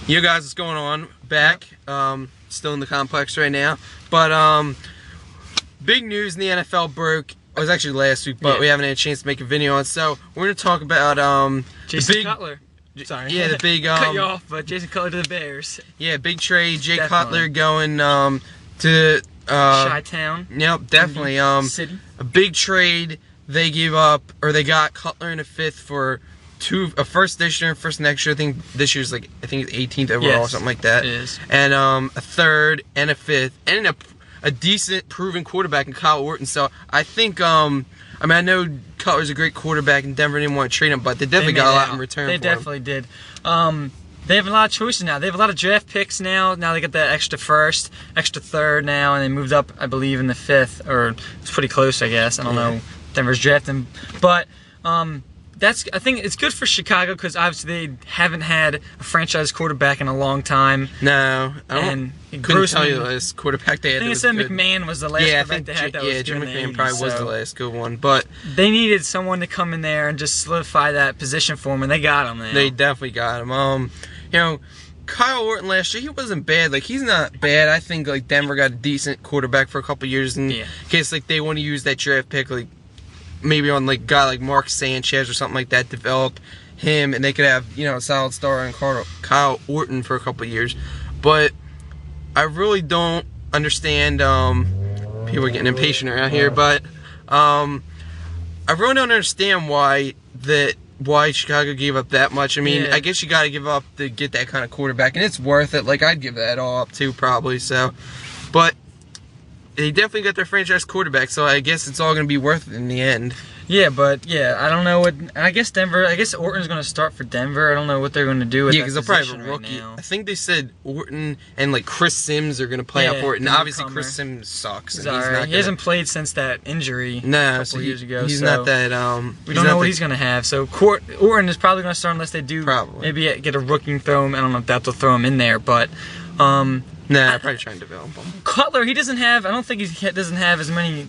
You guys, what's going on? Back, still in the complex right now. But big news in the NFL broke. It was actually last week, but we haven't had a chance to make a video on it. So we're gonna talk about Jason Cutler. Sorry. Yeah, the big cut you off, but Jason Cutler to the Bears. Yeah, big trade. Jay Cutler going to Chi-Town. Yep, definitely. City. A big trade. They gave up, or they got Cutler in a fifth for a first this year and first next year. I think this year's like it's 18th overall or something like that. It is. And a third and a fifth and a decent proven quarterback in Kyle Orton. So I think I know Cutler's a great quarterback and Denver didn't want to trade him, but they definitely got a lot in return for him. They definitely did. They have a lot of choices now. They have a lot of draft picks now. Now they got that extra first, extra third now, and they moved up, I believe, in the fifth, or it's pretty close, I guess. I don't know. Denver's drafting, but I think it's good for Chicago because obviously they haven't had a franchise quarterback in a long time. No, I couldn't tell you the last quarterback they had. I think it said McMahon was the last quarterback they had that was good. Jim in the McMahon 80s, probably was the last good one, but they needed someone to come in there and just solidify that position for them, and they got him. They definitely got him. You know, Kyle Orton last year, he wasn't bad. Like, he's not bad. I think like Denver got a decent quarterback for a couple years in case like they want to use that draft pick, like maybe on like a guy like Mark Sanchez or something like that, develop him, and they could have, you know, a solid star in Kyle Orton for a couple of years. But I really don't understand. People are getting impatient around here, but I really don't understand why Chicago gave up that much. I mean, I guess you got to give up to get that kind of quarterback, and it's worth it. Like, I'd give that all up too, probably. So, but they definitely got their franchise quarterback, so I guess it's all going to be worth it in the end. Yeah, but I don't know what. I guess Orton's going to start for Denver. I don't know what they're going to do with that. Yeah, because they'll probably have a rookie. I think they said Orton and like Chris Sims are going to play out for it, and obviously Chris Sims sucks. He hasn't played since that injury a couple years ago. He's not that. We don't know what he's going to have. So Orton is probably going to start unless they do maybe get a rookie and throw him. I don't know if they'll throw him in there, but. Nah, I'm probably trying to develop him. Cutler, he doesn't have. I don't think he doesn't have as many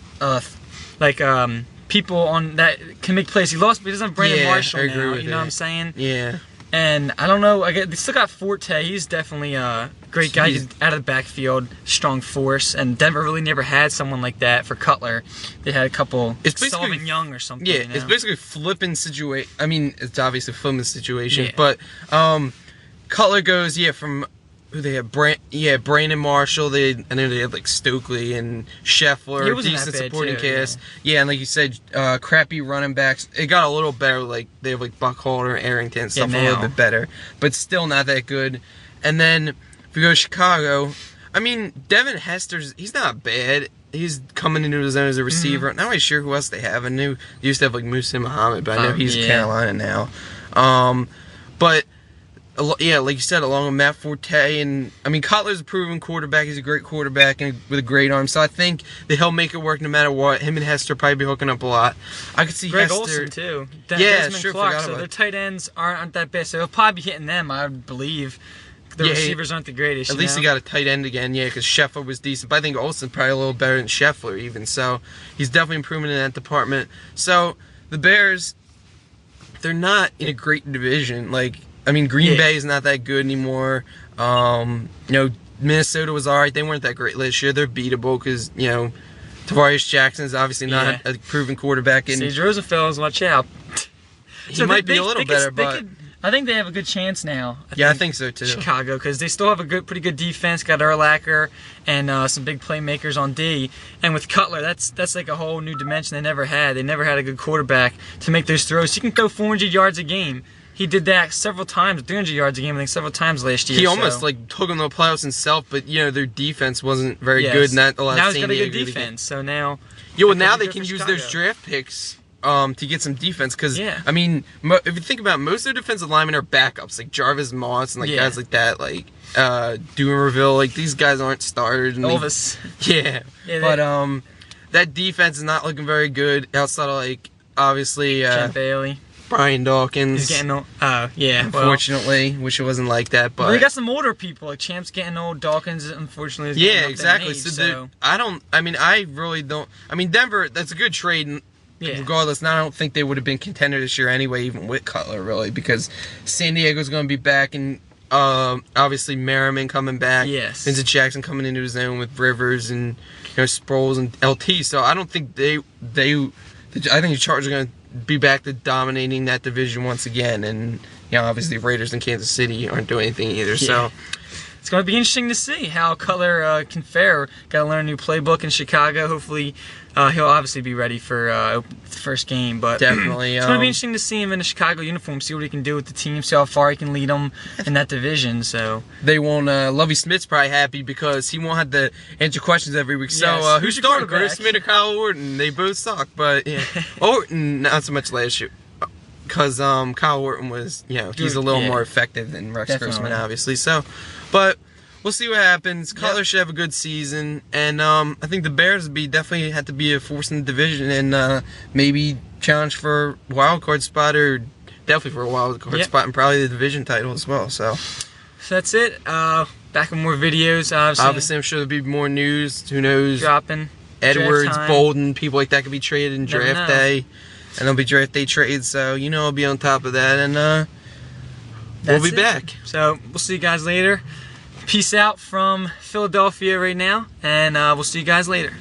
people on that can make plays. He lost, but he doesn't have Brandon Marshall now. You know what I'm saying? Yeah. And I don't know. They still got Forte. He's definitely a great guy. He's out of the backfield, strong force. And Denver really never had someone like that for Cutler. They had a couple. It's Sullivan Young or something. Yeah, it's basically flipping situation. I mean, it's obviously flipping situation, but Cutler goes from. Who they had? Brandon Marshall. I know they had like Stokely and Scheffler, decent supporting cast. Yeah, and like you said, crappy running backs. It got a little better. Like they have like Buckholder, Arrington, stuff a little bit better, but still not that good. And then if we go to Chicago, I mean Devin Hester's. He's not bad. He's coming into his own as a receiver. Not really sure who else they have. I knew they used to have like Musa Muhammad, but I know he's Carolina now. But. Yeah, like you said, along with Matt Forte, and I mean Cutler's a proven quarterback. He's a great quarterback and with a great arm. So I think that he'll make it work no matter what. Him and Hester probably be hooking up a lot. I could see Greg Hester Olsen too. Sure. Clark, so their tight ends aren't that bad. So he'll probably be hitting them. I believe the receivers aren't the greatest. At least he got a tight end again. Yeah, because Scheffler was decent, but I think Olsen's probably a little better than Scheffler even. So he's definitely improving in that department. So the Bears, they're not in a great division. Like. I mean, Green Bay is not that good anymore. You know, Minnesota was alright. They weren't that great last year. They're beatable because, you know, Tavarius Jackson is obviously not a proven quarterback. And Sage Rosenfeld, watch out. He might be a little better, but I think they have a good chance now. I think so too. Chicago, because they still have a pretty good defense. Got Urlacher and some big playmakers on D. And with Cutler, that's like a whole new dimension they never had. They never had a good quarterback to make those throws. He can throw 400 yards a game. He did that several times, 300 yards a game, I think, several times last year. He almost like took them to the playoffs himself, but you know their defense wasn't very good, and that allowed now he's got a good defense. So now, now they can use those draft picks to get some defense. Because I mean, if you think about it, most of the defensive linemen are backups, like Jarvis Moss and like guys like that, like Dumerville. Like these guys aren't starters. And Elvis. But that defense is not looking very good outside of like obviously Champ Bailey. Brian Dawkins. He's getting old. Unfortunately, wish it wasn't like that. But we got some older people. Like Champ's getting old. Dawkins, unfortunately, is getting up exactly. Age, so I really don't. I mean, Denver. That's a good trade. Regardless, and I don't think they would have been contender this year anyway, even with Cutler, really, because San Diego's going to be back, and Obviously Merriman coming back. Yes. Vincent Jackson coming into his own with Rivers and Sproles and LT. So I don't think I think the Chargers are going to be back to dominating that division once again. And obviously Raiders and Kansas City aren't doing anything either. So it's going to be interesting to see how Cutler can fare. Got to learn a new playbook in Chicago. Hopefully, he'll obviously be ready for the first game. But definitely, it's going to be interesting to see him in a Chicago uniform, see what he can do with the team, see how far he can lead them in that division. So they won't. Lovie Smith's probably happy because he won't have to answer questions every week. Yes. So who's your starting, quarterback? Chris Smith or Kyle Orton? They both suck, but Orton not so much last year. Because Kyle Orton was, he's a little more effective than Rex Grossman, obviously. So, but we'll see what happens. Cutler should have a good season, and I think the Bears definitely had to be a force in the division and maybe challenge for a wild card spot, or definitely for a wild card spot, and probably the division title as well. So that's it. Back with more videos. Obviously, I'm sure there'll be more news. Who knows? Dropping. Edwards, Bolden, people like that could be traded in draft day. And there'll be draft day trades, so I'll be on top of that, and we'll be back. So we'll see you guys later. Peace out from Philadelphia right now, and we'll see you guys later.